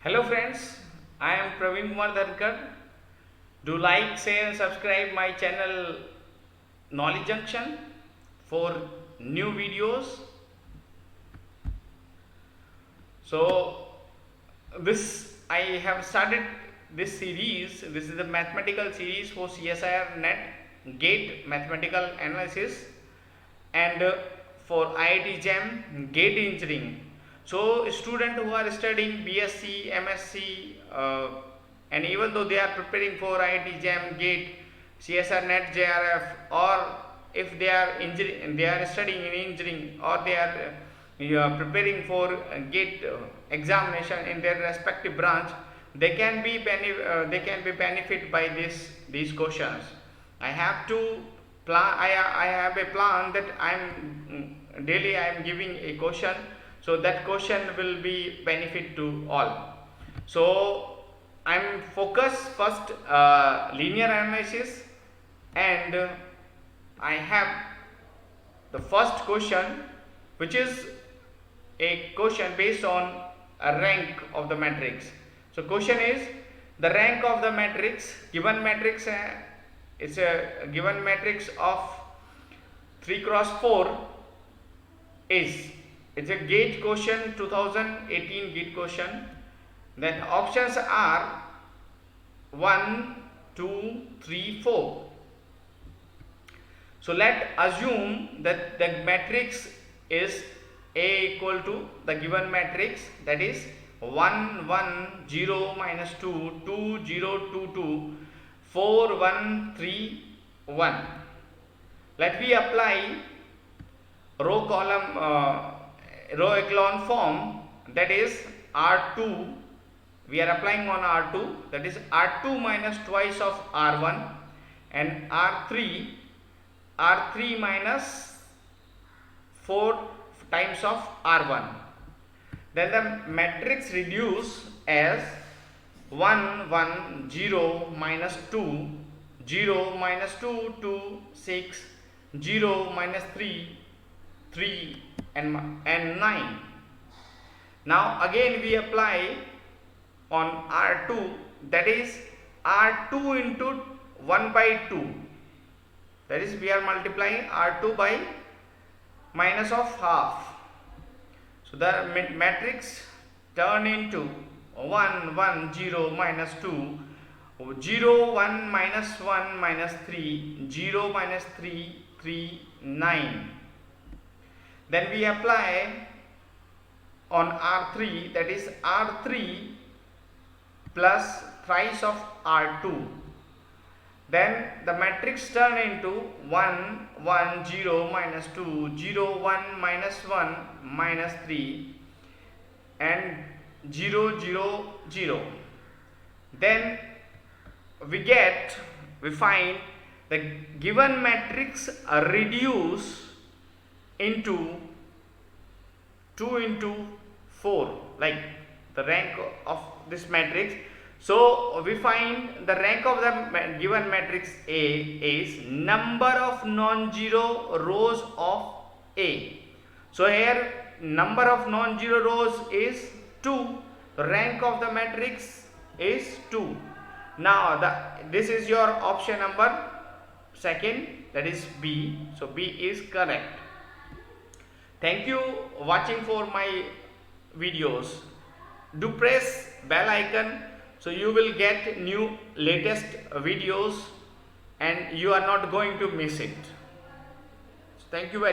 Hello friends, I am Praveen Kumar Dhankar. Do like, share and subscribe my channel Knowledge Junction for new videos. So this I have started this series. This is the mathematical series for CSIR NET GATE mathematical analysis and for IIT JAM GATE engineering. So students who are studying B.Sc, M.Sc and even though they are preparing for IIT JAM GATE, CSIR NET JRF, or if they are studying in engineering or they are preparing for GATE examination in their respective branch, they can be benefit by these questions. I have a plan that I am giving a question, so that question will be benefit to all. So I am focused first linear analysis, and I have the first question, which is a question based on a rank of the matrix. So question is the rank of the matrix, given matrix it's a given matrix of 3 cross 4 is, it's a GATE question, 2018 GATE question. Then options are 1, 2, 3, 4. So let assume that the matrix is A equal to the given matrix, that is 1, 1, 0, minus 2, 2, 0, 2, 2, 4, 1, 3, 1. Let me apply row echelon form, that is R2. We are applying on R2, that is R2 minus twice of R1, and R3 minus 4 times of R1. Then the matrix reduce as 1, 1, 0, minus 2, 0, minus 2, 2, 6, 0, minus 3, 3 and 9. Now again we apply on R2, that is R2 into 1 by 2, that is we are multiplying R2 by minus of half. So the matrix turn into 1, 1, 0, minus 2, 0, 1, minus 1, minus 3, 0, minus 3, 3, 9. Then we apply on R3, that is R3 plus thrice of R2. Then the matrix turn into 1, 1, 0, minus 2, 0, 1, minus 1, minus 3 and 0, 0, 0. Then we find the given matrix reduce into 2 into 4, like the rank of this matrix. So we find the rank of the given matrix A is number of non-zero rows of A. So here number of non-zero rows is 2. The rank of the matrix is 2. Now this is your option number second, that is B. So B is correct. Thank you watching for my videos. Do press bell icon so you will get new latest videos and you are not going to miss it. So thank you very much.